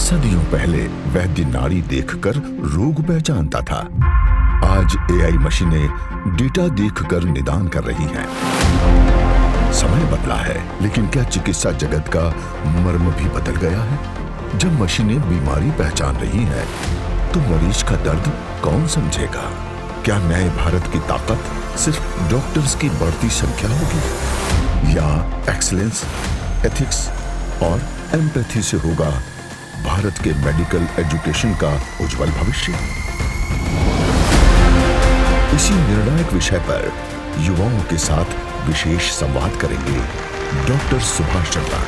सदियों पहले वैद्य नाड़ी देखकर रोग पहचानता था। आज एआई मशीनें डेटा देखकर निदान कर रही हैं। समय बदला है, लेकिन क्या चिकित्सा जगत का मर्म भी बदल गया है? जब मशीनें बीमारी पहचान रही हैं, तो मरीज का दर्द कौन समझेगा? क्या नए भारत की ताकत सिर्फ डॉक्टर्स की बढ़ती संख्या होगी, या एक्सीलेंस, एथिक्स और एम्पैथी से होगा भारत के मेडिकल एजुकेशन का उज्जवल भविष्य? इसी निर्णायक विषय पर युवाओं के साथ विशेष संवाद करेंगे डॉक्टर सुभाष चंद्रा,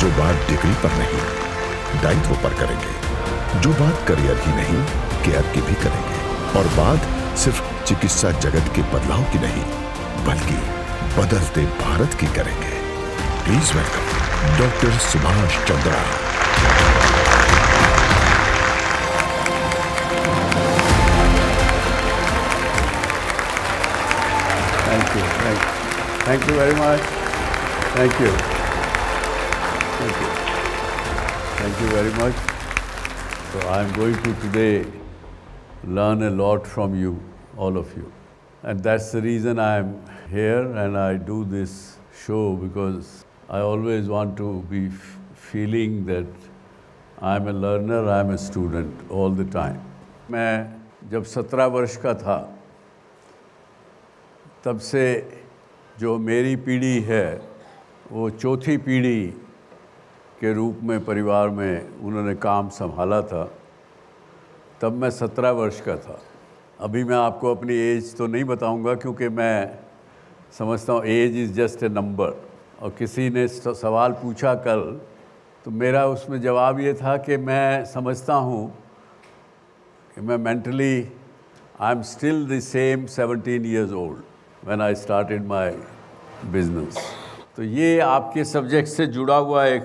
जो बात डिग्री पर नहीं, दायित्व पर करेंगे, जो बात करियर की नहीं, केयर की भी करेंगे, और बात सिर्फ चिकित्सा जगत के बदलाव की नहीं, बल्कि बदलते भारत की करेंगे। Please welcome doctor Subhash Chandra. Thank you very much. Thank you very much. So I am going to today learn a lot from you, all of you. And that's the reason I am here and I do this show, because I always want to be feeling that I am a learner, I am a student all the time. मैं जब 17 वर्ष का था, तब से जो मेरी पीढ़ी है, वो चौथी पीढ़ी के रूप में परिवार में उन्होंने काम संभाला था। तब मैं 17 वर्ष का था। अभी मैं आपको अपनी एज तो नहीं बताऊंगा, क्योंकि मैं समझता हूँ age is just a number. और किसी ने सवाल पूछा कल, तो मेरा उसमें जवाब ये था कि मैं समझता हूँ कि मैं mentally I am still the same 17 years old when I started my business. तो ये आपके सब्जेक्ट से जुड़ा हुआ एक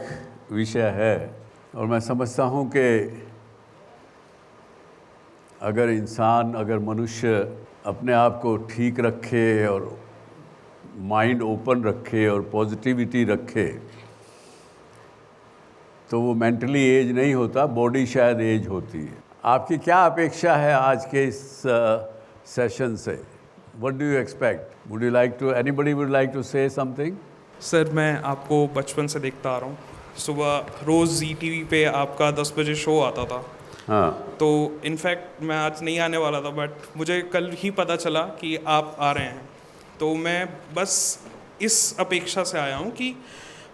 विषय है, और मैं समझता हूँ कि अगर मनुष्य अपने आप को ठीक रखे और माइंड ओपन रखे और पॉजिटिविटी रखे, तो वो मेंटली एज नहीं होता, बॉडी शायद एज होती है। आपकी क्या अपेक्षा है आज के इस सेशन से? What do you expect? Would you like to, anybody would like to say something? Sir, मैं आपको बचपन से देखता आ रहा हूँ। सुबह रोज़ जी टीवी पे आपका 10 बजे शो आता था। हाँ। तो इनफैक्ट मैं आज नहीं आने वाला था, बट मुझे कल ही पता चला कि आप आ रहे हैं। तो मैं बस इस अपेक्षा से आया हूँ कि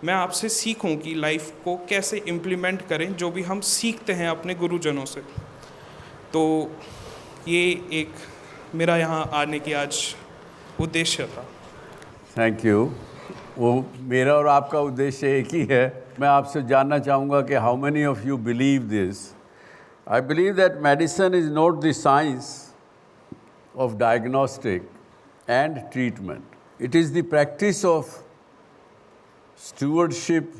मैं आपसे सीखूँ कि लाइफ को कैसे इम्प्लीमेंट करें, जो भी हम सीखते हैं अपने गुरुजनों से। तो ये एक मेरा यहाँ आने की आज उद्देश्य था। Thank you. वो मेरा और आपका उद्देश्य एक ही है। मैं आपसे जानना चाहूँगा कि how many of you believe this? I believe that medicine is not the science of diagnostic and treatment. It is the practice of stewardship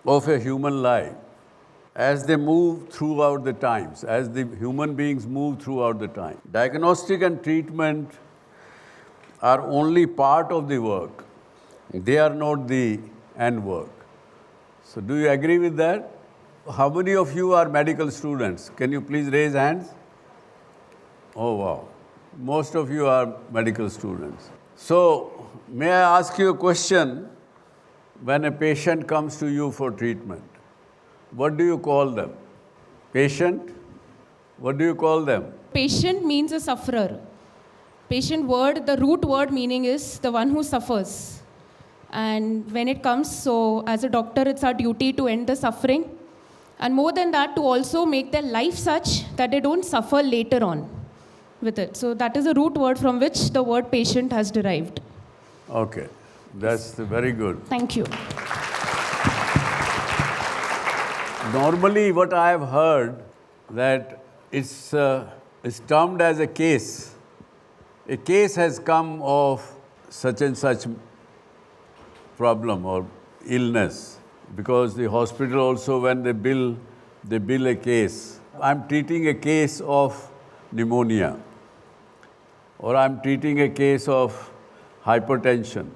of a human life as they move throughout the times, as the human beings move throughout the time. Diagnostic and treatment are only part of the work. They are not the end work. So do you agree with that? How many of you are medical students? Can you please raise hands? Oh wow. Most of you are medical students. So may I ask you a question? When a patient comes to you for treatment, what do you call them? Patient? What do you call them? Patient means a sufferer. Patient word, the root word meaning is the one who suffers. And when it comes, so as a doctor, it's our duty to end the suffering. And more than that, to also make their life such that they don't suffer later on with it. So that is the root word from which the word patient has derived. Okay. That's very good. Thank you. Normally, what I have heard that it's termed as a case. A case has come of such and such problem or illness, because the hospital also, when they bill a case. I'm treating a case of pneumonia, or I'm treating a case of hypertension.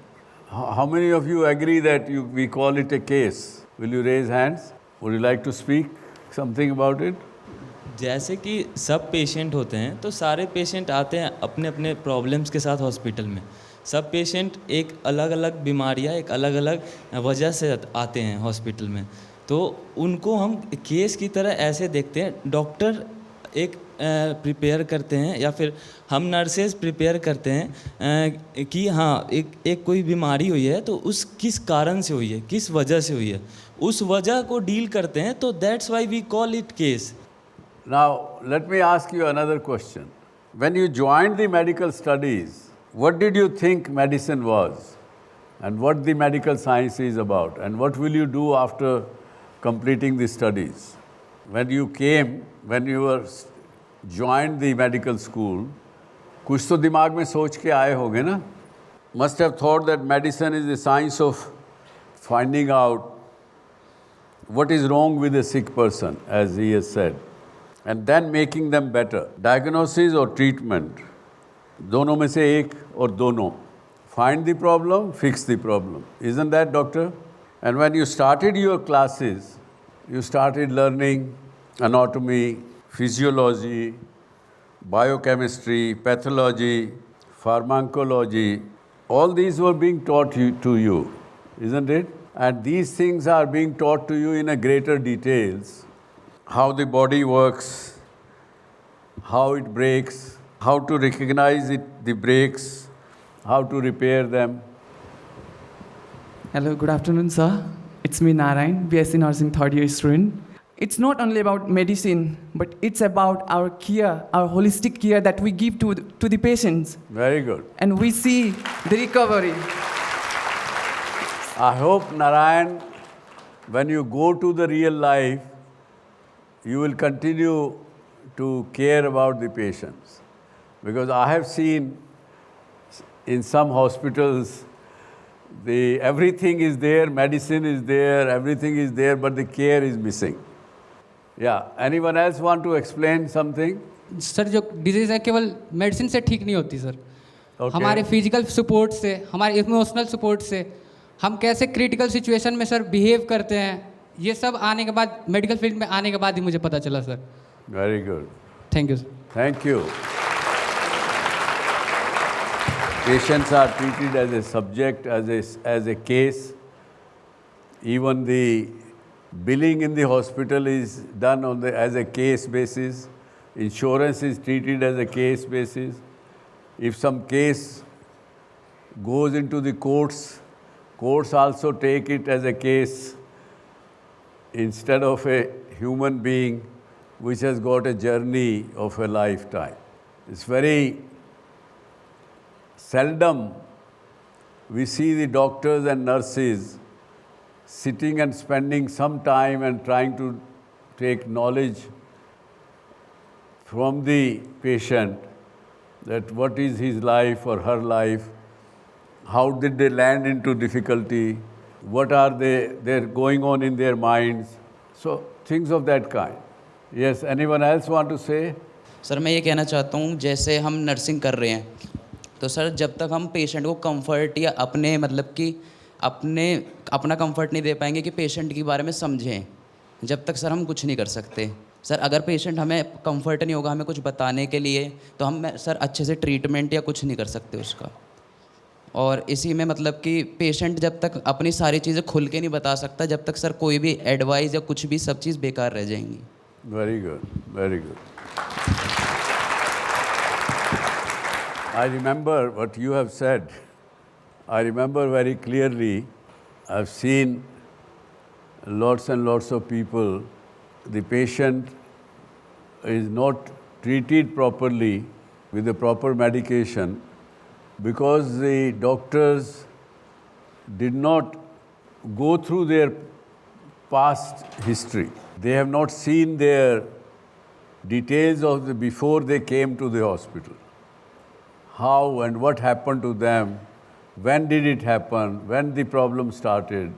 How many of you agree that we call it a case? Will you raise hands? Would you like to speak? something about it? जैसे कि सब patient होते हैं तो सारे patient आते हैं अपने अपने प्रॉब्लम्स के साथ हॉस्पिटल में। सब पेशेंट एक अलग अलग बीमारियां, एक अलग अलग वजह से आते हैं हॉस्पिटल में। तो उनको हम केस की तरह ऐसे देखते हैं। डॉक्टर एक प्रिपेयर करते हैं या फिर हम नर्सेज प्रिपेयर करते हैं कि हाँ एक कोई बीमारी हुई है तो उस किस कारण से हुई है, किस वजह से हुई है, उस वजह को डील करते हैं। तो that's why we call it case. Now, let me ask you another question. When you joined the medical studies, what did you think medicine was? And what the medical science is about? And what will you do after completing the studies? When you came, when you were joined the medical school, कुछ तो दिमाग में सोच के आए होंगे ना? Must have thought that medicine is the science of finding out what is wrong with a sick person, as he has said, and then making them better. Diagnosis or treatment, दोनों में से एक और दोनों. Find the problem, fix the problem. Isn't that, doctor? And when you started your classes, you started learning anatomy, physiology, biochemistry, pathology, pharmacology. All these were being taught to you, isn't it? And these things are being taught to you in a greater details. How the body works, how it breaks, how to recognize the breaks, how to repair them. Hello, good afternoon, sir. It's me, Narayan, BSc Nursing third year student. It's not only about medicine, but it's about our care, our holistic care that we give to the patients. Very good. And we see the recovery. I hope, Narayan, when you go to the real life, you will continue to care about the patients. Because I have seen in some hospitals, everything is there, medicine is there, everything is there, but the care is missing. Yeah, anyone else want to explain something? Sir जो disease है केवल medicine से ठीक नहीं होती sir. Okay. हमारे physical support से, हमारे इमोशनल सपोर्ट से, हम कैसे क्रिटिकल सिचुएशन में सर बिहेव करते हैं, ये सब आने के बाद मेडिकल फील्ड में आने के बाद ही मुझे पता चला sir. Very good. Thank you sir. Thank you. Patients are treated as a subject, as a case. Even the billing in the hospital is done as a case basis. Insurance is treated as a case basis. If some case goes into the courts, courts also take it as a case instead of a human being which has got a journey of a lifetime. It's very seldom we see the doctors and nurses sitting and spending some time and trying to take knowledge from the patient that what is his life or her life, how did they land into difficulty, what are they're going on in their minds. So things of that kind. Yes, anyone else want to say? Sir मैं ये कहना चाहता हूँ जैसे हम nursing कर रहे हैं तो सर जब तक हम पेशेंट को कंफर्ट या अपने मतलब कि अपना कंफर्ट नहीं दे पाएंगे कि पेशेंट के बारे में समझें, जब तक सर हम कुछ नहीं कर सकते। सर अगर पेशेंट हमें कंफर्ट नहीं होगा हमें कुछ बताने के लिए तो हम सर अच्छे से ट्रीटमेंट या कुछ नहीं कर सकते उसका। और इसी में मतलब कि पेशेंट जब तक अपनी सारी चीज़ें खुल के नहीं बता सकता जब तक सर कोई भी एडवाइस या कुछ भी सब चीज़ बेकार रह जाएंगी। Very good, very good. I remember what you have said. I remember very clearly. I've seen lots and lots of people. The patient is not treated properly with the proper medication because the doctors did not go through their past history. They have not seen their details of before they came to the hospital. How and what happened to them, when did it happen, when the problem started.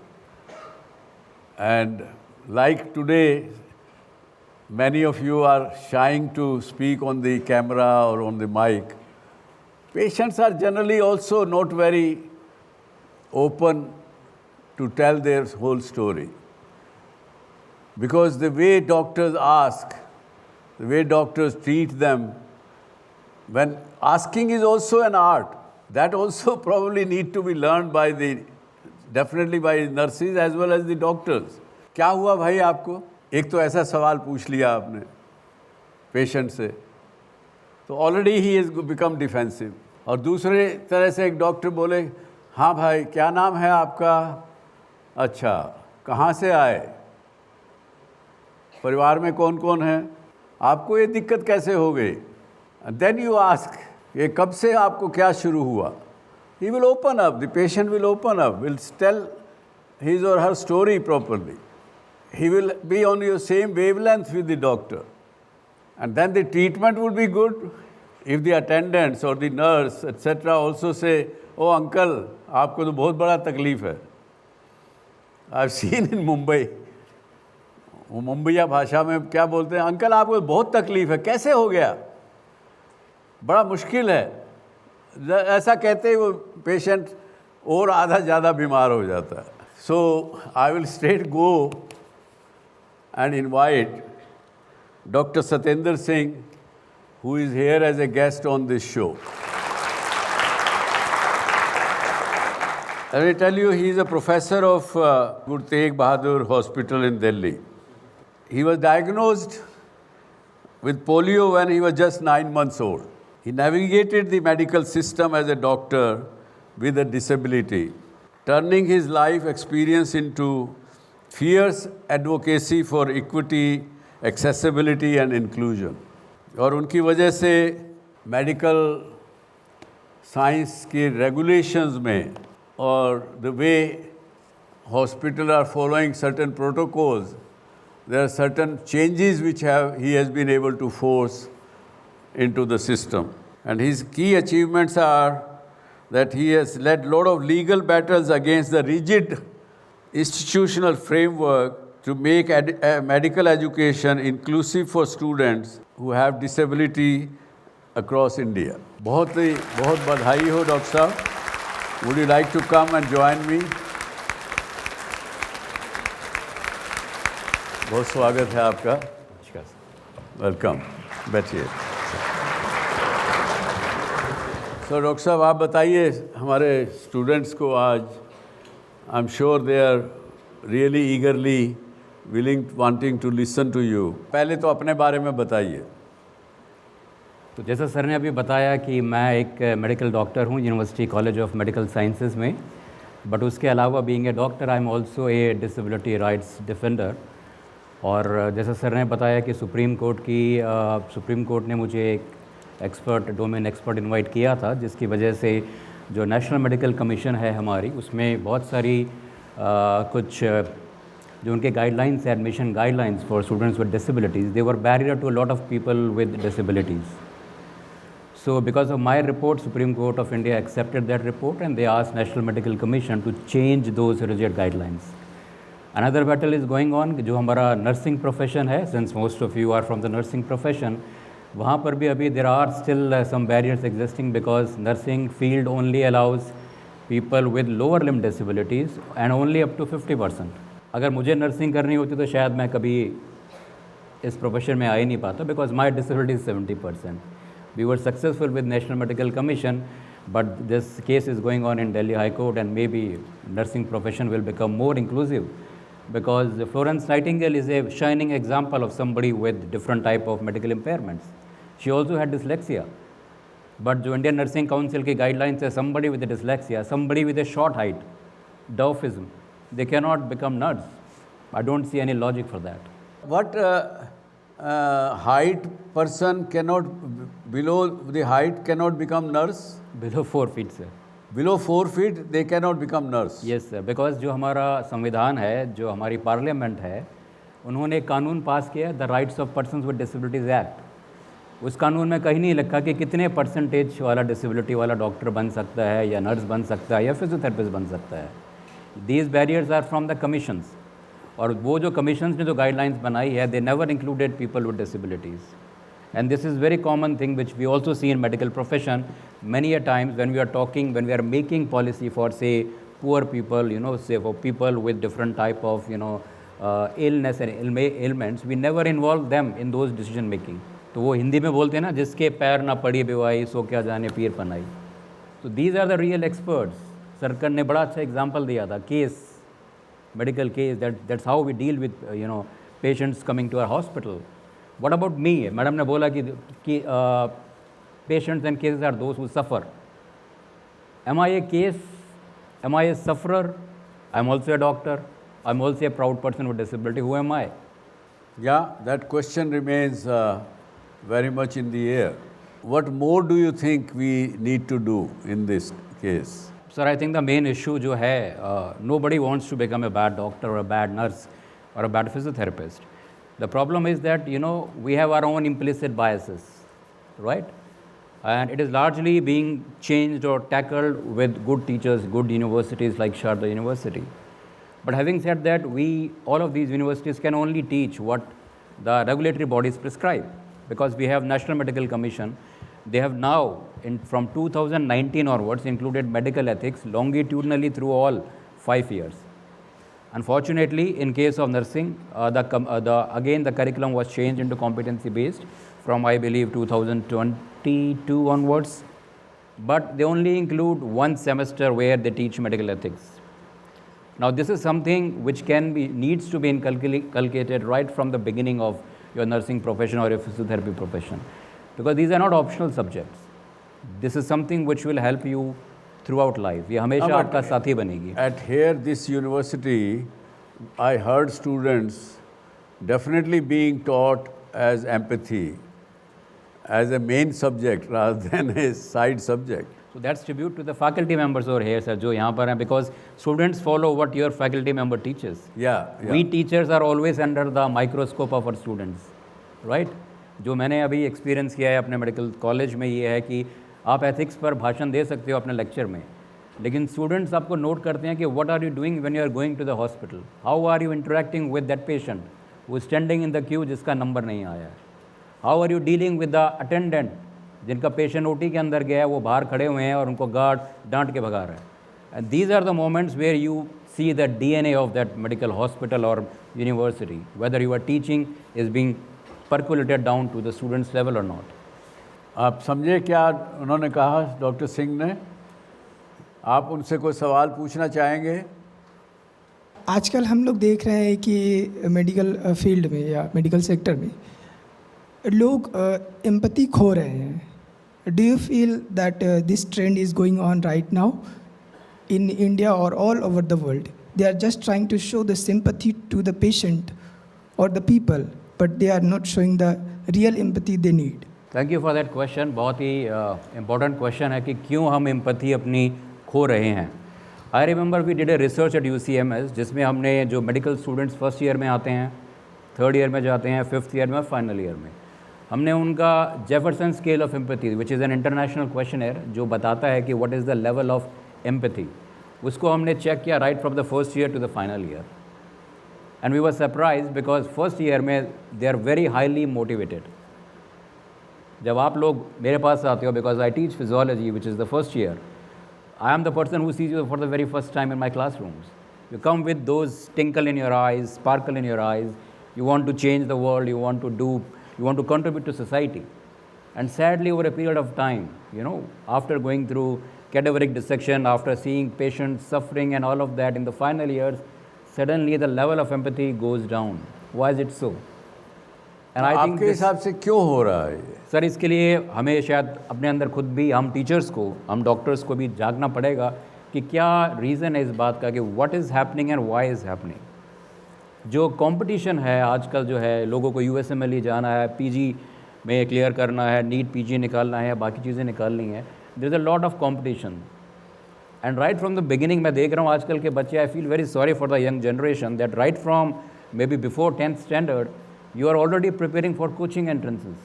And like today, many of you are shying to speak on the camera or on the mic. Patients are generally also not very open to tell their whole story. because the way doctors ask, the way doctors treat them, when asking is also an art, that also probably need to be learned by definitely by nurses as well as the doctors. क्या हुआ भाई आपको? एक तो ऐसा सवाल पूछ लिया आपने पेशेंट से, तो already he is become defensive. और दूसरे तरह से एक डॉक्टर बोले, हाँ भाई क्या नाम है आपका? अच्छा, कहाँ से आए? परिवार में कौन कौन है? आपको ये दिक्कत कैसे हो गई? देन यू आस्क, ये कब से आपको क्या शुरू हुआ? He will open up, the patient will open up, will tell his or her story properly. He will be on your same wavelength with the doctor. And then the treatment would be good. If the attendants or the nurse, etc. also say, oh uncle, आपको तो बहुत बड़ा तकलीफ है. I've seen in Mumbai, वो मुंबईया भाषा में क्या बोलते हैं, अंकल आपको बहुत तकलीफ है, कैसे हो गया? बड़ा मुश्किल है. ऐसा कहते ही वो पेशेंट और आधा ज़्यादा बीमार हो जाता है. So I will straight go and invite doctor Satyendra Singh, who is here as a guest on this show. Let me tell you, he is a professor of Guru Tegh Bahadur Hospital in Delhi. He was diagnosed with polio when he was just 9 months old. He navigated the medical system as a doctor with a disability, turning his life experience into fierce advocacy for equity, accessibility and inclusion. और उनकी वजह से medical science की regulations में और the way hospitals are following certain protocols, there are certain changes which he has been able to force into the system. And his key achievements are that he has led a lot of legal battles against the rigid institutional framework to make medical education inclusive for students who have disability across India. बहुत बधाई हो doctor साहब. Would you like to come and join me? बहुत स्वागत है आपका. Welcome, बैठिए. So doctor साहब आप बताइए हमारे स्टूडेंट्स को आज, I am sure they are really eagerly willing wanting to listen to you. पहले तो अपने बारे में बताइए. तो जैसा सर ने अभी बताया कि मैं एक मेडिकल डॉक्टर हूँ university college of medical sciences में, बट उसके अलावा being a doctor I am also a disability rights defender. और जैसा सर ने बताया कि सुप्रीम कोर्ट ने मुझे एक एक्सपर्ट, डोमेन एक्सपर्ट इनवाइट किया था, जिसकी वजह से जो नेशनल मेडिकल कमीशन है हमारी, उसमें बहुत सारी कुछ जो उनके गाइडलाइंस है, admission guidelines for students with disabilities, they were barrier to a lot of people with disabilities. So because of my report, Supreme Court of India accepted that report and they asked National Medical Commission to change those rigid guidelines. Another battle is going on, जो हमारा nursing profession है, since most of you are from the nursing profession, वहाँ पर भी अभी there are still some barriers existing because nursing field only allows people with lower limb disabilities and only up to 50%. अगर मुझे nursing करनी होती तो शायद मैं कभी इस profession में आ ही नहीं पाता because my disability is 70%. We were successful with National Medical Commission, but this case is going on in Delhi High Court and maybe nursing profession will become more inclusive because Florence Nightingale is a shining example of somebody with different type of medical impairments. She also had dyslexia, but जो Indian Nursing Council की guidelines है, somebody with a dyslexia, somebody with a short height, dwarfism, they cannot become nurse. I don't see any logic for that. What height person cannot, below the height cannot become nurse? Below 4 feet, sir. Below 4 feet they cannot become nurse? Yes, sir. Because जो हमारा संविधान है, जो हमारी parliament है, उन्होंने कानून पास किया, the rights of persons with disabilities act. उस कानून में कहीं नहीं लिखा कि कितने परसेंटेज वाला डिसेबिलिटी वाला डॉक्टर बन सकता है या नर्स बन सकता है या फिजियोथेरेपिस्ट बन सकता है. These barriers are from the commissions. और वो जो कमीशंस ने जो गाइडलाइंस बनाई है, they never included people with disabilities. And this is very common thing which we also see in medical profession many a times when we are talking, when we are making policy for say poor people, say for people with different type of illness and ailments, we never involve them in those decision making. तो वो हिंदी में बोलते हैं ना, जिसके पैर ना पड़ी बेवाई सो क्या जाने पीर पनाई. So these are the real experts. सरकर ने बड़ा अच्छा एग्जाम्पल दिया था, case, medical case, that's how we deal with patients coming to our hospital. What about me? Madam ने बोला कि patients and cases are those who suffer. Am I a case? Am I a sufferer? I'm also a doctor. I'm also a proud person with disability. Who am I? Yeah, that question remains very much in the air. What more do you think we need to do in this case? Sir, I think the main issue जो है, nobody wants to become a bad doctor or a bad nurse or a bad physiotherapist. The problem is that, we have our own implicit biases, right? And it is largely being changed or tackled with good teachers, good universities like Sharda University. But having said that, all of these universities can only teach what the regulatory bodies prescribe, because we have National Medical Commission. They have now, from 2019 onwards, included medical ethics longitudinally through all 5 years. Unfortunately, in case of nursing, again the curriculum was changed into competency-based from, I believe, 2022 onwards. But they only include 1 semester where they teach medical ethics. Now, this is something which needs to be inculcated right from the beginning of your nursing profession or your physiotherapy profession, because these are not optional subjects. This is something which will help you throughout life. ये हमेशा आपका साथी बनेगी. At here, this university, I heard students definitely being taught as empathy, as a main subject rather than a side subject. So that's tribute to the faculty members over here, sir, जो यहाँ पर हैं, because students follow what your faculty member teaches. Yeah. We teachers are always under the microscope of our students, right? जो मैंने अभी experience किया है अपने मेडिकल कॉलेज में, ये है कि आप एथिक्स पर भाषण दे सकते हो अपने लेक्चर में, लेकिन स्टूडेंट्स आपको नोट करते हैं कि what are you doing when you are going to the hospital, how are you interacting with that patient वो स्टैंडिंग इन द क्यू जिसका नंबर नहीं आया है, how are you dealing with the attendant जिनका पेशेंट ओटी के अंदर गया है, वो बाहर खड़े हुए हैं और उनको गार्ड डांट के भगा रहा है. And these are the moments where you see the DNA of that medical hospital or university, whether your teaching is being percolated down to the students level or not. आप समझे क्या उन्होंने कहा डॉक्टर सिंह ने? आप उनसे कोई सवाल पूछना चाहेंगे? आजकल हम लोग देख रहे हैं कि मेडिकल फील्ड में या मेडिकल सेक्टर में लोग एम्पैथी खो रहे हैं. Do you feel that this trend is going on right now in India or all over the world? They are just trying to show the sympathy to the patient or the people, but they are not showing the real empathy they need. Thank you for that question. बहुत ही important question है कि क्यों हम empathy अपनी खो रहे हैं. I remember we did a research at UCMS जिसमें हमने जो medical students first year में आते हैं, third year में जाते हैं, fifth year में और final year में, हमने उनका Jefferson scale of empathy, which is an international questionnaire, जो बताता है कि what is the level of empathy, उसको हमने चेक किया right from the first year to the final year, and we were surprised because first year में they are very highly motivated. जब आप लोग मेरे पास आते हो, because I teach physiology which is the first year, I am the person who sees you for the very first time in my classrooms. You come with those twinkle in your eyes, sparkle in your eyes, you want to change the world, you want to contribute to society. And sadly, over a period of time, after going through cadaveric dissection, after seeing patients suffering and all of that in the final years, suddenly the level of empathy goes down. Why is it so? And I think आपके हिसाब से क्यों हो रहा है? Sir, इसके लिए हमें शायद अपने अंदर खुद भी, हम टीचर्स को, हम डॉक्टर्स को भी जागना पड़ेगा कि क्या रीज़न है इस बात का कि what is happening and why is happening. जो कंपटीशन है आजकल, जो है लोगों को USMLE जाना है, PG में क्लियर करना है, नीट PG निकालना है, बाकी चीज़ें निकालनी है. There is a lot of competition, and right from the beginning मैं देख रहा हूँ आजकल के बच्चे, I feel very sorry for the young generation that right from maybe before 10th standard you are already preparing for coaching entrances.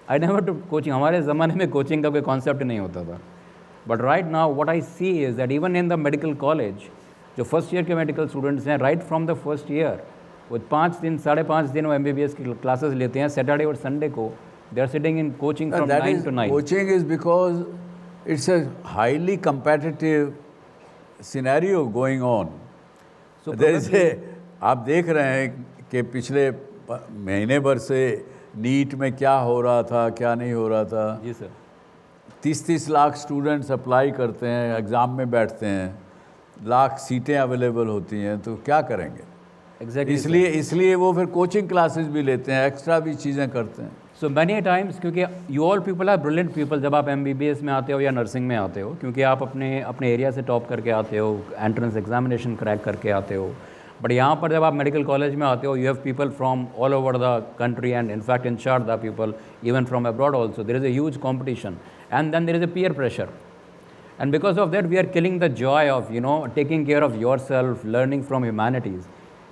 I never took coaching. हमारे ज़माने में कोचिंग का कोई कॉन्सेप्ट नहीं होता था. But right now what I see is that even in the medical college, जो first year के मेडिकल स्टूडेंट्स हैं, right from the first year, वो 5 दिन 5.5 दिन वो MBBS की क्लासेस लेते हैं सैटरडे और संडे को. They are sitting in coaching from 9 to 9. Coaching is because it's a highly competitive scenario going on. So there is a आप देख रहे हैं कि पिछले महीने भर से नीट में क्या हो रहा था, क्या नहीं हो रहा था। जी सर। 30-30 लाख स्टूडेंट्स अप्लाई करते हैं, एग्ज़ाम में बैठते हैं, लाख सीटें अवेलेबल होती हैं, तो क्या करेंगे? एग्जैक्टली इसलिए वो फिर कोचिंग क्लासेस भी लेते हैं, एक्स्ट्रा भी चीज़ें करते हैं। सो मैनी टाइम्स, क्योंकि you all people are brilliant people जब आप MBBS में आते हो या नर्सिंग में आते हो, क्योंकि आप अपने एरिया से टॉप करके आते हो, एंट्रेंस एग्जामिनेशन क्रैक करके आते हो। बट यहाँ पर जब आप मेडिकल कॉलेज में आते हो, you have people from all over the country and in fact in short the people even from abroad also. There is a huge competition and then there is a peer pressure, and because of that we are killing the joy of taking care of yourself, learning from humanities.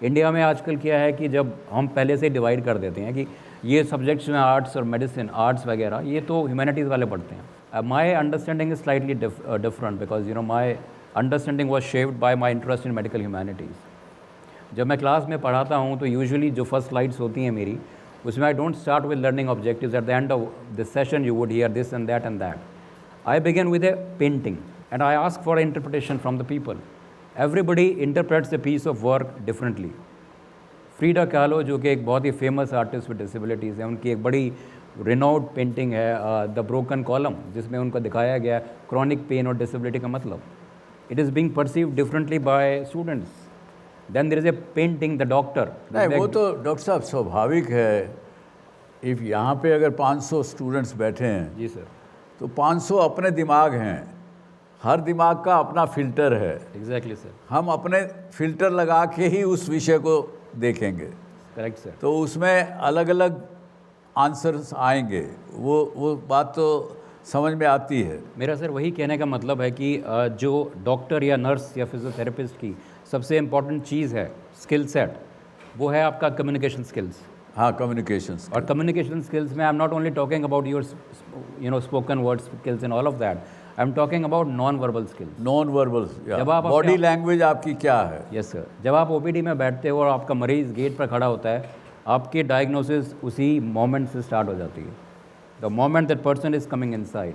India में आजकल क्या है कि जब हम पहले से divide कर देते हैं कि ये सब्जेक्ट्स में आर्ट्स और मेडिसिन, आर्ट्स वगैरह ये तो ह्यूमैनिटीज़ वाले पढ़ते हैं। My understanding is slightly different because my understanding was shaped by my interest in medical humanities. जब मैं क्लास में पढ़ाता हूँ तो यूजुअली जो फर्स्ट स्लाइड्स होती हैं मेरी, उसमें I don't start with learning objectives. At the end of this session you would hear this and that. I begin with a painting and I ask for interpretation from the people. Everybody interprets a piece of work differently. Frida kahlo, जो कि एक बहुत ही famous artist with disabilities है, उनकी एक बड़ी renowned painting है द ब्रोकन कॉलम, जिसमें उनको दिखाया गया क्रॉनिक पेन और डिसेबिलिटी का मतलब। It is being perceived differently by students. Then there is a painting the doctor. नहीं, वो तो डॉक्टर साहब स्वाभाविक है। इफ़ यहाँ पे अगर 500 स्टूडेंट्स बैठे हैं, जी सर, तो 500 अपने दिमाग हैं, हर दिमाग का अपना फ़िल्टर है। Exactly sir. हम अपने फ़िल्टर लगा के ही उस विषय को देखेंगे। Correct sir. तो उसमें अलग अलग आंसर्स आएंगे, वो बात तो समझ में आती है। मेरा सर वही कहने का मतलब है कि जो डॉक्टर या नर्स या फिजियोथेरेपिस्ट की सबसे इम्पॉर्टेंट चीज़ है स्किल सेट, वो है आपका कम्युनिकेशन स्किल्स। हाँ, कम्युनिकेशन। और कम्युनिकेशन स्किल्स में I am not only talking about your spoken word skills and all of that, I am talking about non verbal skills. Non verbal, जब आप बॉडी लैंग्वेज आपकी क्या है? Yes sir. जब आप OPD में बैठते हो और आपका मरीज़ गेट पर खड़ा होता है, आपकी डायग्नोसिस उसी मोमेंट से स्टार्ट हो जाती है, the moment that person is coming inside.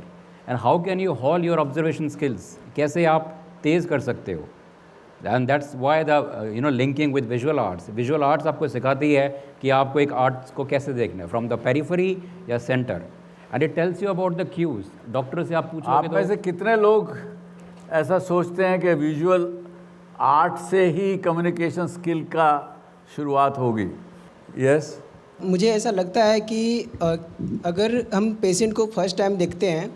And how can U Haul your observation skills, कैसे आप तेज़ कर सकते हो। And that's why the linking with visual arts. Visual arts आपको सिखाती है कि आपको एक आर्ट्स को कैसे देखना है, फ्रॉम द पेरिफेरी या centre, and it tells you about the cues. Doctor से आप पूछोगे आप में से कितने लोग ऐसा सोचते हैं कि विजुअल आर्ट से ही कम्युनिकेशन स्किल का शुरुआत होगी? यस। मुझे ऐसा लगता है कि अगर हम पेशेंट को फर्स्ट टाइम देखते हैं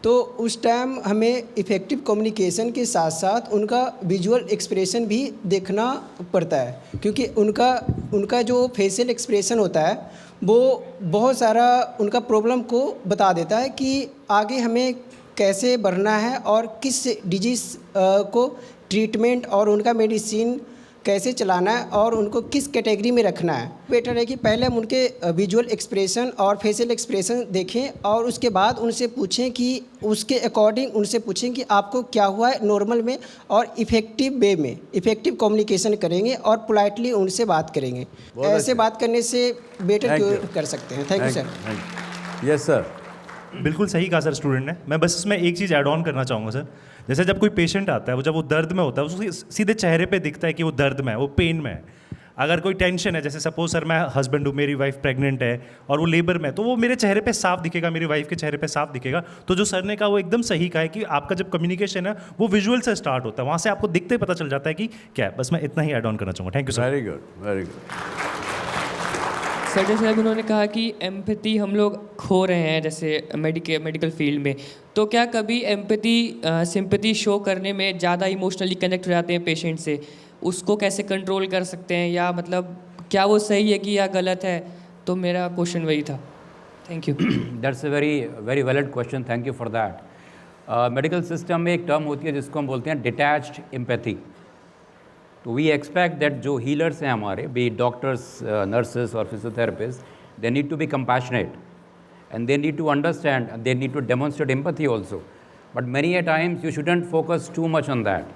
तो उस टाइम हमें इफ़ेक्टिव कम्युनिकेशन के साथ साथ उनका विजुअल एक्सप्रेशन भी देखना पड़ता है, क्योंकि उनका जो फेशियल एक्सप्रेशन होता है वो बहुत सारा उनका प्रॉब्लम को बता देता है कि आगे हमें कैसे बढ़ना है और किस डिजीज़ को ट्रीटमेंट और उनका मेडिसिन कैसे चलाना है और उनको किस कैटेगरी में रखना है। बेटर है कि पहले हम उनके विजुअल एक्सप्रेशन और फेशियल एक्सप्रेशन देखें और उसके बाद उनसे पूछें कि उसके अकॉर्डिंग उनसे पूछें कि आपको क्या हुआ है नॉर्मल में, और इफ़ेक्टिव वे में इफ़ेक्टिव कम्युनिकेशन करेंगे और पोलाइटली उनसे बात करेंगे। ऐसे बात करने से बेटर क्योर कर सकते हैं। Thank you sir. Yes sir. बिल्कुल सही कहा सर स्टूडेंट ने। मैं बस इसमें एक चीज़ ऐड ऑन करना चाहूँगा सर। जैसे जब कोई पेशेंट आता है, जब वो दर्द में होता है, उसके सीधे चेहरे पे दिखता है कि वो दर्द में है, वो पेन में है। अगर कोई टेंशन है, जैसे सपोज सर मैं हस्बैंड हूँ, मेरी वाइफ प्रेग्नेंट है और वो लेबर में, तो वो मेरे चेहरे पे साफ दिखेगा, मेरी वाइफ के चेहरे पे साफ दिखेगा। तो जो सर ने कहा वो एकदम सही कहा है कि आपका जब कम्युनिकेशन है वो विजुअल से स्टार्ट होता है, वहाँ से आपको दिखते पता चल जाता है कि क्या है। बस मैं इतना ही ऐड ऑन करना चाहूँगा। Thank you sir. Very good, very good. Sir जैसे अभी उन्होंने कहा कि एम्पैथी हम लोग खो रहे हैं जैसे मेडिकल फील्ड में, तो क्या कभी एम्पैथी सिंपैथी शो करने में ज़्यादा इमोशनली कनेक्ट हो जाते हैं पेशेंट से, उसको कैसे कंट्रोल कर सकते हैं, या मतलब क्या वो सही है कि या गलत है? तो मेरा क्वेश्चन वही था। Thank you. That's a very valid question, thank you for that. Medical system में एक टर्म होती है जिसको हम बोलते हैं डिटैच्ड एम्पैथी। तो वी एक्सपेक्ट दैट जो हीलर्स हैं हमारे, बी डॉक्टर्स, नर्सेस और physiotherapist, they need to be compassionate and they need to understand and they need to demonstrate empathy also. But many a times you shouldn't focus too much on that,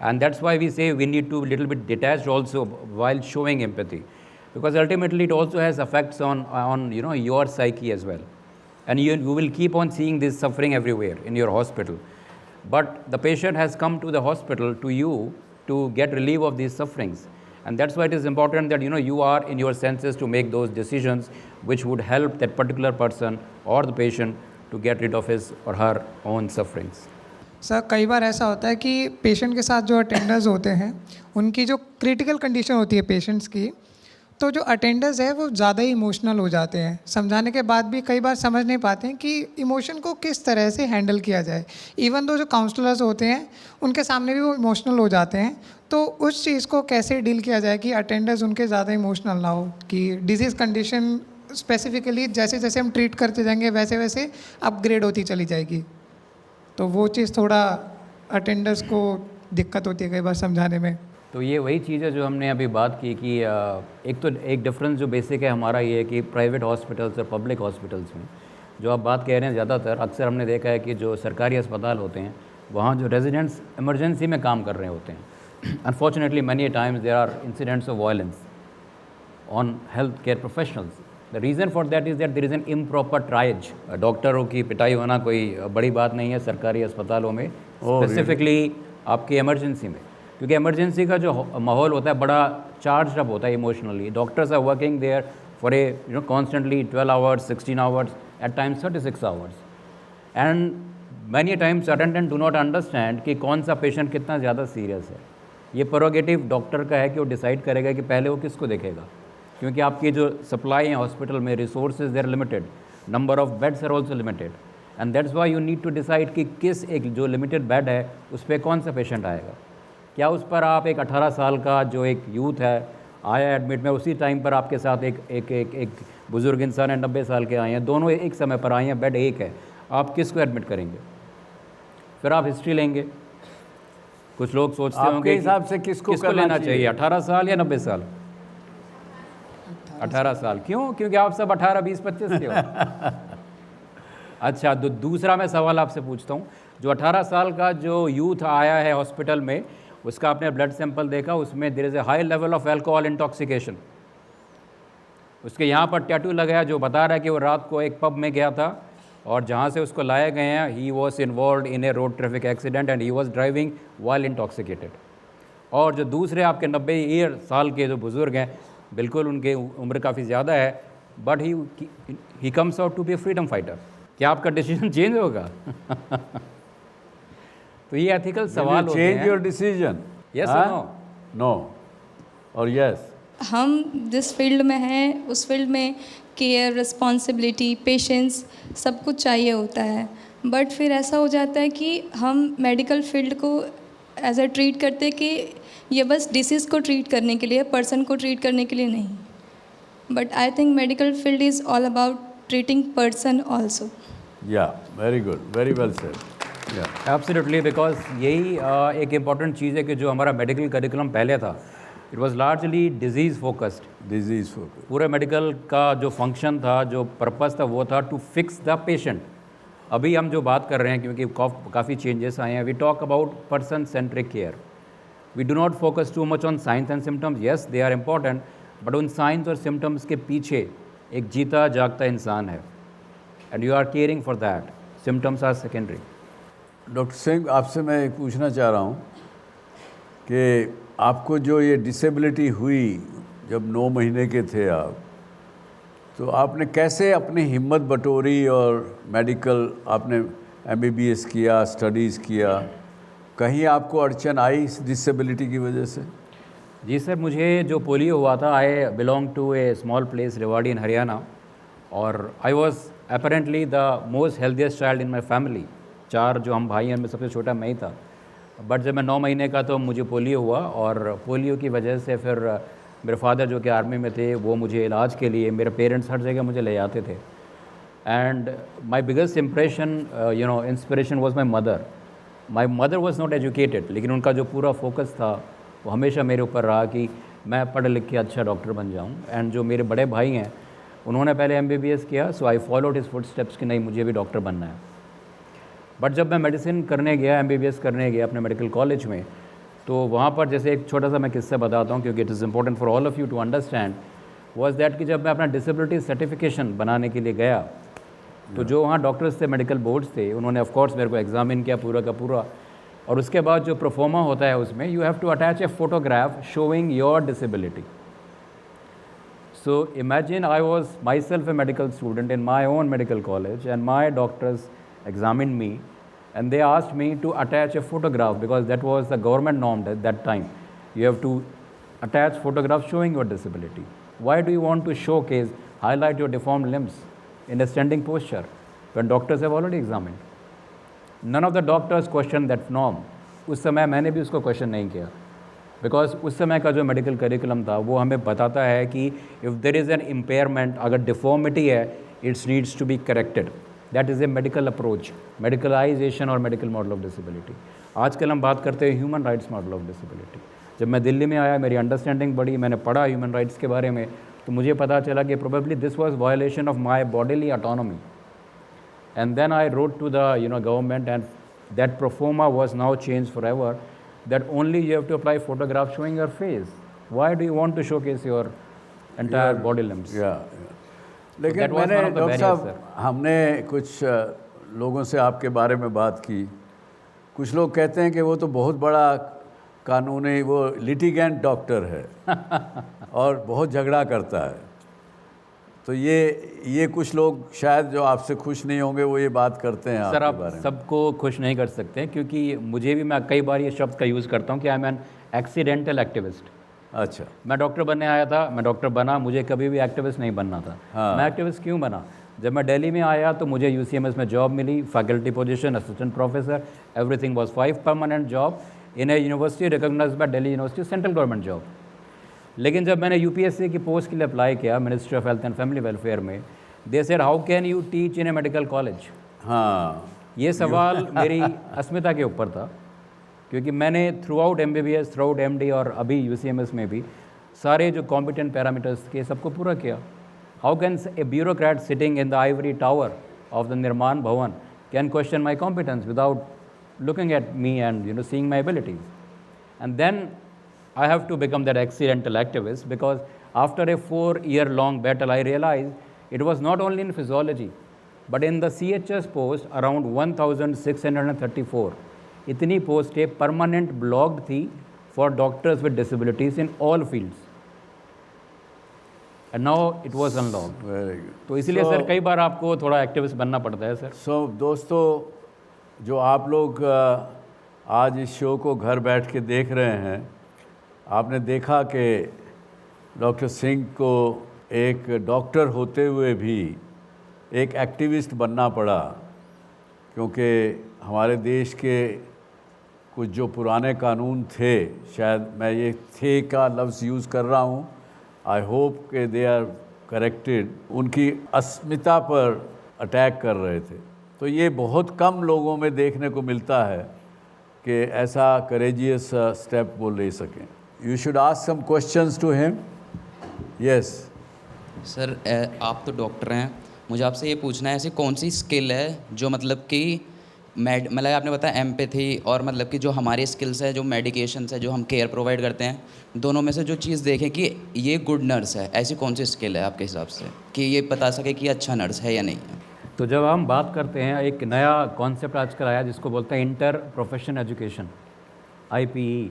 and that's why we say we need to be little bit detached also while showing empathy, because ultimately it also has effects on your psyche as well, and you will keep on seeing this suffering everywhere in your hospital. But the patient has come to the hospital to you to get relief of these sufferings, And that's why it is important that you are in your senses to make those decisions which would help that particular person or the patient to get rid of his or her own sufferings. Sir कई बार ऐसा होता है कि patient के साथ जो attenders होते हैं उनकी जो क्रिटिकल कंडीशन होती है पेशेंट्स की, तो जो अटेंडर्स है वो ज़्यादा ही इमोशनल हो जाते हैं। समझाने के बाद भी कई बार समझ नहीं पाते हैं कि इमोशन को किस तरह से हैंडल किया जाए। इवन दो जो काउंसलर्स होते हैं उनके सामने भी वो इमोशनल हो जाते हैं, तो उस चीज़ को कैसे डील किया जाए कि अटेंडर्स उनके ज़्यादा इमोशनल ना हो, कि डिजीज़ कंडीशन स्पेसिफिकली जैसे जैसे हम ट्रीट करते जाएंगे वैसे वैसे अपग्रेड होती चली जाएगी। तो वो चीज़ थोड़ा अटेंडर्स को दिक्कत होती है कई बार समझाने में। तो ये वही चीज़ है जो हमने अभी बात की कि एक डिफरेंस जो बेसिक है हमारा ये है कि प्राइवेट हॉस्पिटल्स और पब्लिक हॉस्पिटल्स में जो आप बात कह रहे हैं, ज़्यादातर अक्सर हमने देखा है कि जो सरकारी अस्पताल होते हैं वहाँ जो रेजिडेंट्स इमरजेंसी में काम कर रहे होते हैं, unfortunately many times there are incidents of violence on health care professionals. The reason for that is that there is an improper triage. डॉक्टरों की पिटाई होना कोई बड़ी बात नहीं है सरकारी अस्पतालों में, स्पेसिफिकली आपकी इमरजेंसी में, क्योंकि इमरजेंसी का जो माहौल होता है बड़ा चार्ज अप होता है emotionally. Doctors are working there for constantly 12 hours, 16 hours, at times 36 hours, and many times attendant do not understand कि कौन सा पेशेंट कितना ज़्यादा सीरियस है। ये प्रोरोगेटिव डॉक्टर का है कि वो डिसाइड करेगा कि पहले वो किसको देखेगा, क्योंकि आपकी जो सप्लाई है हॉस्पिटल में, resources they are limited, number of beds are also limited, and that's why you need to decide कि किस एक जो लिमिटेड बेड है उस पर कौन सा पेशेंट आएगा। क्या उस पर आप एक 18 साल का जो एक यूथ है आया एडमिट में, उसी टाइम पर आपके साथ एक बुज़ुर्ग इंसान है 90 साल के आए हैं, दोनों एक समय पर आए हैं, बेड एक है, आप किसको एडमिट करेंगे? फिर आप हिस्ट्री लेंगे। कुछ लोग सोचते होंगे हिसाब से किसको लेना चाहिए, 18 साल या 90 साल? 18 साल। क्यों? क्योंकि आप सब 18, 20, 25 के हो। अच्छा, तो दूसरा मैं सवाल आपसे पूछता हूँ, जो 18 साल का जो यूथ आया है हॉस्पिटल में, उसका आपने ब्लड सैंपल देखा, उसमें there is a high level of alcohol intoxication. उसके यहाँ पर टैटू लगाया जो बता रहा है कि वो रात को एक पब में गया था और जहाँ से उसको लाए गए हैं he was involve in A road traffic accident and he was driving while intoxicated. और जो दूसरे आपके 90 साल के जो बुज़ुर्ग हैं, बिल्कुल उनके उम्र काफ़ी ज़्यादा है, but he comes out to be a freedom fighter. क्या आपका डिसीजन चेंज होगा? तो ये एथिकल सवाल होते हैं। चेंज योर डिसीजन, यस और नो? नो और यस। हम जिस फील्ड में हैं उस फील्ड में केयर, रिस्पॉन्सिबिलिटी, पेशेंस सब कुछ चाहिए होता है, बट फिर ऐसा हो जाता है कि हम मेडिकल फील्ड को एज अ ट्रीट करते कि ये बस डिसीज़ को ट्रीट करने के लिए, पर्सन को ट्रीट करने के लिए नहीं। But I think medical field is all about treating person also. Yeah very good, very well said. Absolutely, because यही एक इम्पॉर्टेंट चीज़ है कि जो हमारा मेडिकल करिकुलम पहले था, it was largely disease focused. Disease focused पूरे मेडिकल का जो फंक्शन था, जो पर्पस था, वो था टू फिक्स द पेशेंट। अभी हम जो बात कर रहे हैं, क्योंकि काफ़ी चेंजेस आए हैं, we talk about person centric care. We do not focus too much on science and symptoms. Yes, they are important, but उन साइंस और सिम्टम्स के पीछे एक जीता जागता इंसान है, and you are caring for that. Symptoms are secondary. Doctor Singh, आपसे मैं एक पूछना चाह रहा हूँ कि आपको जो ये डिसेबिलिटी हुई जब 9 महीने के थे आप, तो आपने कैसे अपनी हिम्मत बटोरी और मेडिकल आपने MBBS किया, स्टडीज़ किया, कहीं आपको अड़चन आई इस डिसेबिलिटी की वजह से? जी सर, मुझे जो पोलियो हुआ था, I belong to a small place Rewari in Haryana, और I was apparently the most healthiest child in my family. 4 जो हम भाई हैं, मैं सबसे छोटा मैं ही था। बट जब मैं 9 महीने का तो मुझे पोलियो हुआ, और पोलियो की वजह से फिर मेरे फादर जो कि आर्मी में थे, वो मुझे इलाज के लिए, मेरे पेरेंट्स हर जगह मुझे ले जाते थे। And my biggest impression, inspiration was my mother. My mother was not educated, लेकिन उनका जो पूरा फोकस था वो हमेशा मेरे ऊपर रहा कि मैं पढ़ लिख के अच्छा डॉक्टर बन जाऊँ। एंड जो मेरे बड़े भाई हैं, उन्होंने पहले MBBS किया, so I followed his foot steps कि नहीं, मुझे भी डॉक्टर बनना है। बट जब मैं मेडिसिन करने गया, MBBS करने गया अपने मेडिकल कॉलेज में, तो वहाँ पर जैसे एक छोटा सा मैं किस्सा बताता हूँ, क्योंकि it is important for all of you to understand, was that कि जब मैं अपना डिसेबिलिटी सर्टिफिकेशन बनाने के लिए गया, तो जो वहाँ डॉक्टर्स थे, मेडिकल बोर्ड्स थे, उन्होंने ऑफ कोर्स मेरे को एग्ज़ामिन किया पूरा का पूरा, और उसके बाद जो प्रोफोमा होता है उसमें you have to attach a photograph showing your disability. So imagine I was myself a medical student in my own medical college and my doctors examined me and they asked me to attach a photograph because that was the government norm at that time. You have to attach photograph showing your disability. Why do you want to showcase, highlight your deformed limbs in a standing posture when doctors have already examined? None of the doctors questioned that norm. उस समय मैंने भी उसको question नहीं किया because उस समय का जो मेडिकल करिकुलम था वो हमें बताता है कि if there is an impairment, अगर डिफॉर्मिटी है, it's needs to be corrected. That is a medical approach, medicalization और मेडिकल मॉडल ऑफ डिसेबिलिटी. आजकल हम बात करते हैं human rights model of disability. जब मैं दिल्ली में आया, मेरी अंडरस्टैंडिंग बढ़ी, मैंने पढ़ा ह्यूमन राइट्स के बारे में, तो मुझे पता चला कि probably this was violation of my bodily autonomy. And then I wrote to the government and that proforma was now change forever. That only you have to apply photograph showing your face. Why do you want to showcase your entire body limbs? लेकिन मैंने doctor साहब, हमने कुछ लोगों से आपके बारे में बात की. कुछ लोग कहते हैं कि वो तो बहुत बड़ा कानूनी वो लिटिगेंट डॉक्टर है और बहुत झगड़ा करता है. तो ये कुछ लोग शायद जो आपसे खुश नहीं होंगे वो ये बात करते हैं. सर, आप सबको खुश नहीं कर सकते क्योंकि मुझे भी, मैं कई बार ये शब्द का यूज़ करता हूँ कि I am an accidental activist. अच्छा, मैं डॉक्टर बनने आया था, मैं डॉक्टर बना, मुझे कभी भी एक्टिविस्ट नहीं बनना था. हाँ. मैं एक्टिविस्ट क्यों बना? जब मैं दिल्ली में आया तो मुझे UCMS में जॉब मिली, faculty position, assistant professor, everything was 5 permanent job in a university recognised by Delhi university, central government job. लेकिन जब मैंने UPSC की पोस्ट के लिए अप्लाई किया ministry of health and family welfare में, they said how can you teach in a medical college. हाँ, ये सवाल मेरी अस्मिता के ऊपर था क्योंकि मैंने through out MBBS, through out MD और अभी UCMS में भी सारे जो कॉम्पिटेंट पैरामीटर्स के सबको पूरा किया. How can a bureaucrat sitting in the ivory tower of the Nirman Bhavan can question my competence without looking at me and seeing my abilities. And then I have to become that accidental activist because after a 4-year-long battle, I realized it was not only in physiology, but in the CHS post around 1,634. इतनी पोस्टें permanent blocked थी for doctors with disabilities in all fields. And now it was unlocked. Very good. तो इसलिए sir कई बार आपको थोड़ा activist बनना पड़ता है सर. So दोस्तों, जो आप लोग आज इस शो को घर बैठ के देख रहे हैं, आपने देखा कि डॉक्टर सिंह को एक डॉक्टर होते हुए भी एक एक्टिविस्ट बनना पड़ा क्योंकि हमारे देश के कुछ जो पुराने कानून थे, शायद मैं ये थे का लफ्ज़ यूज़ कर रहा हूँ, आई होप कि दे आर करेक्टेड, उनकी अस्मिता पर अटैक कर रहे थे. तो ये बहुत कम लोगों में देखने को मिलता है कि ऐसा करेजियस स्टेप वो ले सकें. You should ask some questions to him. Yes. Sir, आप तो डॉक्टर हैं, मुझे आपसे ये पूछना है ऐसी कौन सी स्किल है जो मतलब कि मतलब आपने बताया एम्पैथी और मतलब कि जो हमारी स्किल्स है, जो मेडिकेशंस है, जो हम केयर प्रोवाइड करते हैं, दोनों में से जो चीज़ देखें कि ये गुड नर्स है, ऐसी कौन सी स्किल है आपके हिसाब से कि ये बता सके कि अच्छा नर्स है या नहीं है? तो जब हम बात करते हैं, एक नया कॉन्सेप्ट आजकल आया जिसको बोलते हैं इंटर प्रोफेशन एजुकेशन, IPE.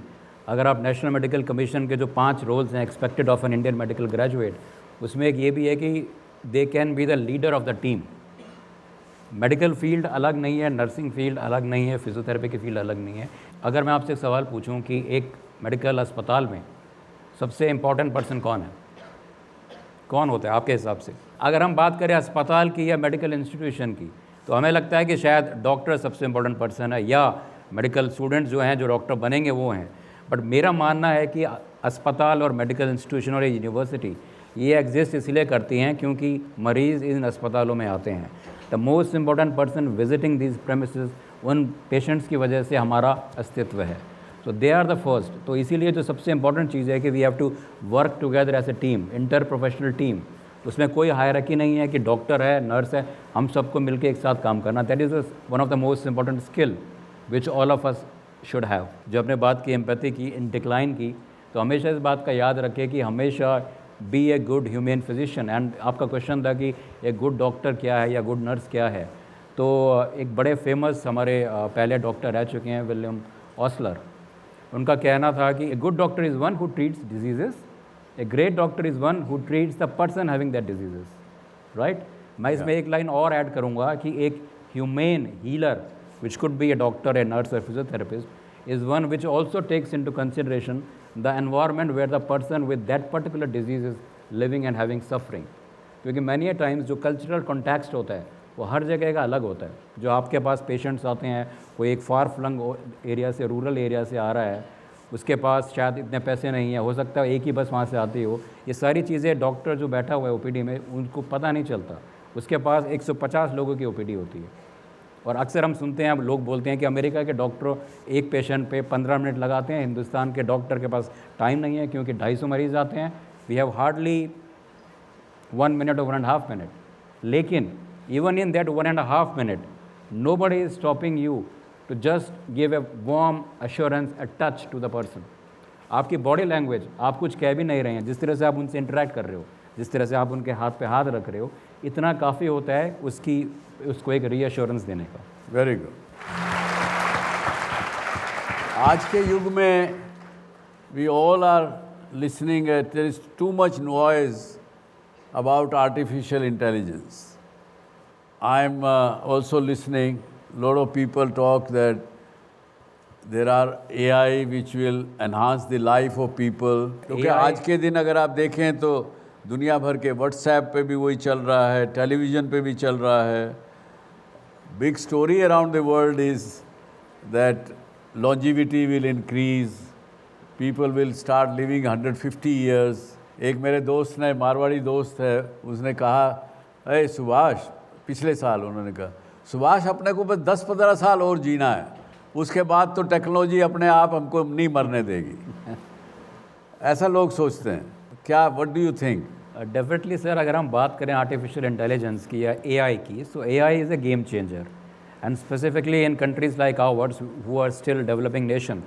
अगर आप नेशनल मेडिकल कमीशन के जो 5 रोल्स हैं expected of an Indian medical graduate, उसमें एक ये भी है कि they can be the leader of the team. Medical field अलग नहीं है, नर्सिंग फील्ड अलग नहीं है, फिजियोथेरेपी की फील्ड अलग नहीं है. अगर मैं आपसे एक सवाल पूछूं कि एक मेडिकल अस्पताल में सबसे इम्पॉर्टेंट पर्सन कौन है, कौन होता है आपके हिसाब से? अगर हम बात करें अस्पताल की या मेडिकल इंस्टीट्यूशन की, तो हमें लगता है कि शायद डॉक्टर सबसे इम्पॉर्टेंट पर्सन है या मेडिकल स्टूडेंट्स जो हैं जो डॉक्टर बनेंगे वो हैं. बट मेरा मानना है कि अस्पताल और मेडिकल इंस्टीट्यूशन और यूनिवर्सिटी ये एग्जिस्ट इसलिए करती हैं क्योंकि मरीज़ इन अस्पतालों में आते हैं. The most important person visiting these premises उन पेशेंट्स की वजह से हमारा अस्तित्व है. तो दे आर द फर्स्ट. तो इसीलिए जो सबसे इम्पॉर्टेंट चीज़ है कि we have to work together as a team, inter professional team. उसमें कोई हायरार्की नहीं है कि डॉक्टर है, नर्स है, हम सबको मिलकर एक साथ काम करना. That is one of the most important skill which all of us should have. जो आपने बात की एम्पैथी की, इन डिक्लाइन की, तो हमेशा इस बात का याद रखें कि हमेशा be a good human physician. And आपका क्वेश्चन था कि एक गुड डॉक्टर क्या है या गुड नर्स क्या है. तो एक बड़े फेमस हमारे पहले डॉक्टर रह चुके हैं, विलियम ऑसलर, उनका कहना था कि a good doctor is one who treats diseases, a great doctor is one who treats the person having that diseases, right. मैं इसमें एक लाइन और ऐड करूँगा कि एक humane healer which could be a doctor, a nurse और physiotherapist is one which also takes in to consideration the environment where the person with that particular disease is living and having suffering. क्योंकि many times जो cultural context होता है वो हर जगह का अलग होता है। जो आपके पास पेशेंट्स आते हैं, कोई एक फार फ्लंग एरिया से, रूरल एरिया से आ रहा है, उसके पास शायद इतने पैसे नहीं है, हो सकता है एक ही बस वहाँ से आती हो। ये सारी चीज़ें डॉक्टर जो बैठा हुआ है ओपीडी में उनको पता नहीं चलता। उसके पास 150 लोगों की ओपीडी होती है। और अक्सर हम सुनते हैं, लोग बोलते हैं कि अमेरिका के डॉक्टर एक पेशेंट पे 15 मिनट लगाते हैं, हिंदुस्तान के डॉक्टर के पास टाइम नहीं है क्योंकि 250 मरीज़ आते हैं। We have hardly 1 minute or 1.5 minutes. लेकिन even in that 1.5 minutes, nobody is stopping you to just give a warm assurance, a touch to the person. आपकी बॉडी लैंग्वेज, आप कुछ कह भी नहीं रहे हैं, जिस तरह से आप उनसे इंटरेक्ट कर रहे हो, जिस तरह से आप उनके हाथ पे हाथ रख रहे हो, इतना काफ़ी होता है उसको एक रीअश्योरेंस देने का। Very good. आज के युग में we all are listening, there is too much noise about artificial intelligence. I'm also listening, lot of people talk that there are AI which will enhance the life of people. क्योंकि आज के दिन अगर आप देखें तो दुनिया भर के व्हाट्सएप पे भी वही चल रहा है, टेलीविज़न पे भी चल रहा है। Big story around the world is that longevity will increase, people will start living 150 years. एक मेरे दोस्त ने, मारवाड़ी दोस्त है, उसने कहा, अरे सुभाष, पिछले साल उन्होंने कहा, सुभाष अपने को बस 10-15 साल और जीना है, उसके बाद तो टेक्नोलॉजी अपने आप हमको नहीं मरने देगी। ऐसा लोग सोचते हैं। क्या, what do you think? Definitely sir, अगर हम बात करें आर्टिफिशियल इंटेलिजेंस की या एआई की, so AI is a game changer and specifically in countries like ours who are still developing nation.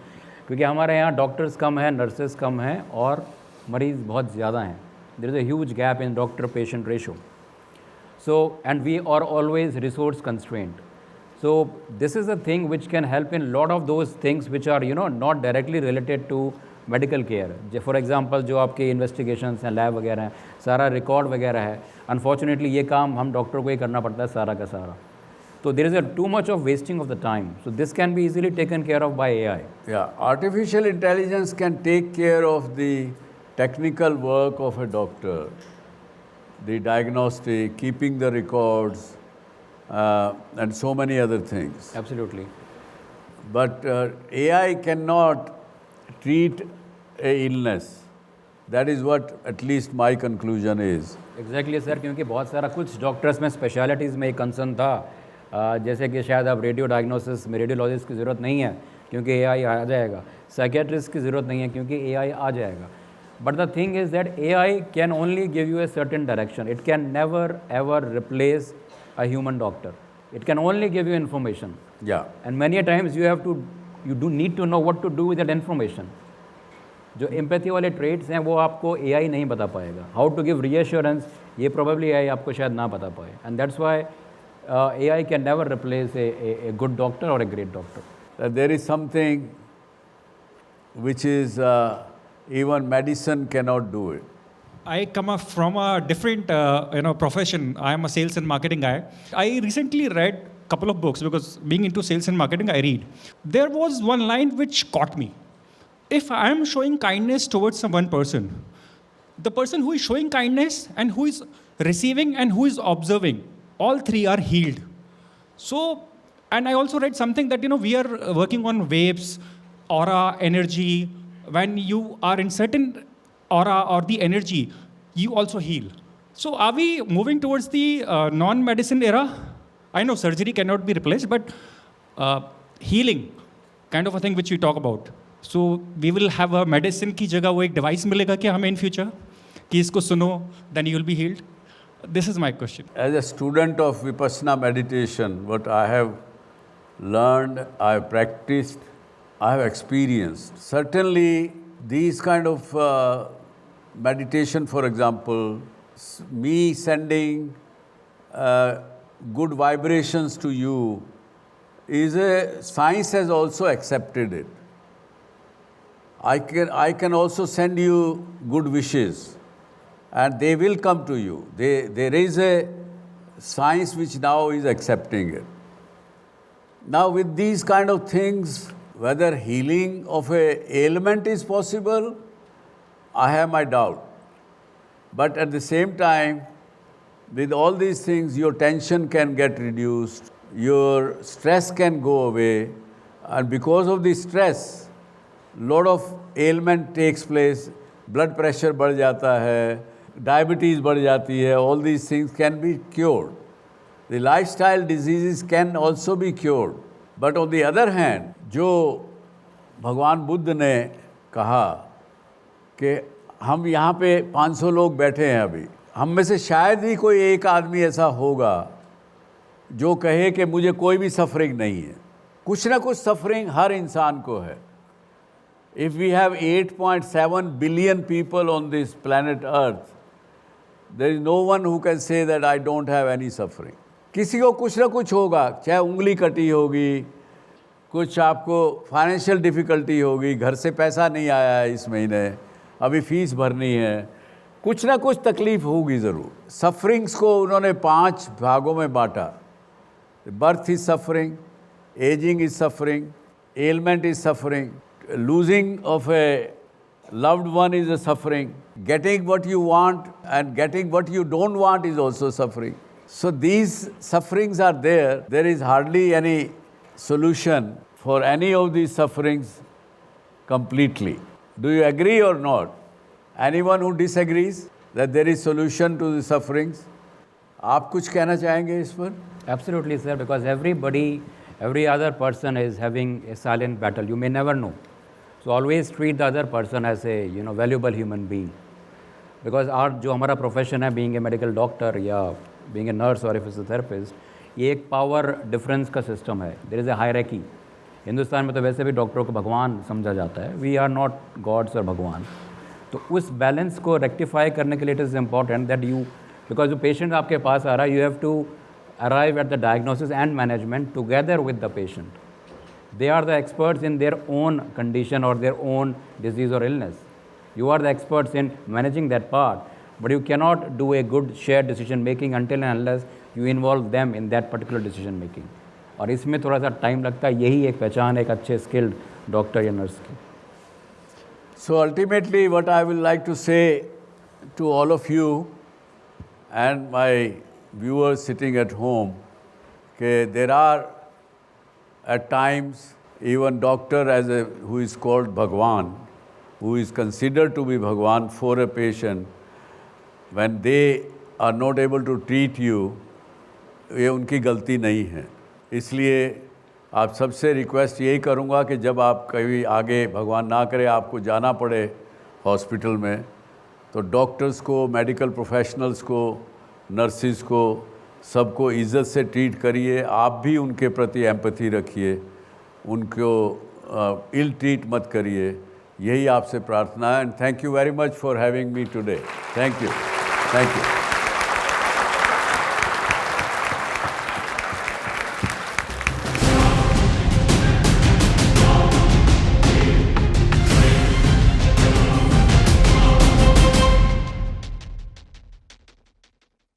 क्योंकि हमारे यहाँ डॉक्टर्स कम हैं, नर्सेज कम हैं और मरीज़ बहुत ज़्यादा हैं। There is a huge gap in doctor patient ratio. So and we are always resource constraint. So this is a thing which can help in lot of those things which are not directly related to medical care. For example जो आपके investigations हैं, lab वगैरह हैं, सारा record वगैरह है, unfortunately ये काम हम डॉक्टर को ही करना पड़ता है सारा का सारा। So there is a too much of wasting of the time. So this can be easily taken care of by AI. Yeah, artificial intelligence can take care of the technical work of a doctor, the diagnostic, keeping the records, and so many other things. Absolutely. But AI cannot treat a illness. That is what at least my conclusion is. Exactly sir, क्योंकि बहुत सारा कुछ doctors में specialities में एक concern था, जैसे कि शायद अब रेडियो डायग्नोसिस में रेडियोलॉजिस्ट की ज़रूरत नहीं है क्योंकि एआई आ जाएगा, साइकेट्रिस्ट की ज़रूरत नहीं है क्योंकि एआई आ जाएगा। But the thing is that AI can only give you a certain direction, it can never ever replace a human doctor, it can only give you information. And many times you do need to know what to do with that information. जो empathy वाले traits हैं वो आपको AI नहीं बता पाएगा। How to give reassurance, ये probably AI आपको शायद ना बता पाए। And that's Y AI can never replace a good doctor or a great doctor. There is something which is even medicine cannot do it. I come from a different profession. I am a sales and marketing guy. I recently read a couple of books because being into sales and marketing, I read. There was one line which caught me. If I am showing kindness towards one person, the person who is showing kindness and who is receiving and who is observing, all three are healed. So, and I also read something that, we are working on waves, aura, energy. When you are in certain aura or the energy, you also heal. So are we moving towards the non-medicine era? I know surgery cannot be replaced, but healing, kind of a thing which we talk about. So we will have a medicine की जगह वो एक device मिलेगा क्या हमें in future? कि इसको सुनो, then you will be healed. This is my question. As a student of Vipassana meditation, what I have learned, I have practiced, I have experienced. Certainly, these kind of meditation, for example, me sending good vibrations to you science has also accepted it. I can also send you good wishes, and they will come to you. There is a science which now is accepting it. Now with these kind of things, whether healing of a ailment is possible, I have my doubt. But at the same time, with all these things, your tension can get reduced, your stress can go away, and because of the stress, lot of ailment takes place, blood pressure बढ़ जाता है, diabetes बढ़ जाती है, all these things can be cured. The lifestyle diseases can also be cured. But on the other hand, जो भगवान बुद्ध ने कहा कि हम यहाँ पे 500 लोग बैठे हैं अभी, हम में से शायद ही कोई एक आदमी ऐसा होगा जो कहे कि मुझे कोई भी सफरिंग नहीं है। कुछ ना कुछ सफरिंग हर इंसान को है। If we have 8.7 billion people on this planet Earth, there is no one who can say that I don't have any suffering. किसी को कुछ ना कुछ होगा, चाहे उंगली कटी होगी, कुछ आपको फाइनेंशियल डिफ़िकल्टी होगी, घर से पैसा नहीं आया है इस महीने, अभी फ़ीस भरनी है, कुछ ना कुछ तकलीफ़ होगी ज़रूर। सफरिंग्स को उन्होंने 5 भागों में बांटा। Birth is suffering, ageing is suffering, ailment is suffering, losing of a loved one is a suffering, getting what you want and getting what you don't want is also suffering. So these sufferings are there. There is hardly any solution for any of these sufferings completely. Do you agree or not? Anyone who disagrees that there is solution to the sufferings? आप कुछ कहना चाहेंगे इस पर? Absolutely, sir, because every other person is having a silent battle. You may never know. So always treat the other person as a valuable human being. Because जो हमारा profession है, being a medical doctor या being a nurse or a physiotherapist, ये एक power difference का system है. There is a hierarchy. Hindustan में तो वैसे भी डॉक्टरों को भगवान समझा जाता है. वी आर नॉट गॉड्स और भगवान. तो उस बैलेंस को रेक्टिफाई करने के लिए it is important that you, because जो पेशेंट आपके पास आ रहा है, you have to arrive at the diagnosis and management together with the patient. They are the experts in their own condition or their own disease or illness. You are the experts in managing that part, but you cannot do a good shared decision making until and unless you involve them in that particular decision making. और इसमें थोड़ा सा time लगता है. यही एक पहचान है एक अच्छे स्किल्ड डॉक्टर या नर्स की. So ultimately what I will like to say to all of you and my viewers sitting at home, there are at times even doctor who is called Bhagwan, who is considered to be Bhagwan for a patient, when they are not able to treat you, ये उनकी गलती नहीं है. इसलिए आप सबसे request यही करूँगा कि जब आप कभी आगे भगवान ना करे आपको जाना पड़े हॉस्पिटल में, तो डॉक्टर्स को, मेडिकल प्रोफेशनल्स को, नर्सिस को, सबको इज़्ज़त से ट्रीट करिए. आप भी उनके प्रति एम्पैथी रखिए, उनको इल ट्रीट मत करिए. यही आपसे प्रार्थना है. And thank you very much for having me today. Thank you.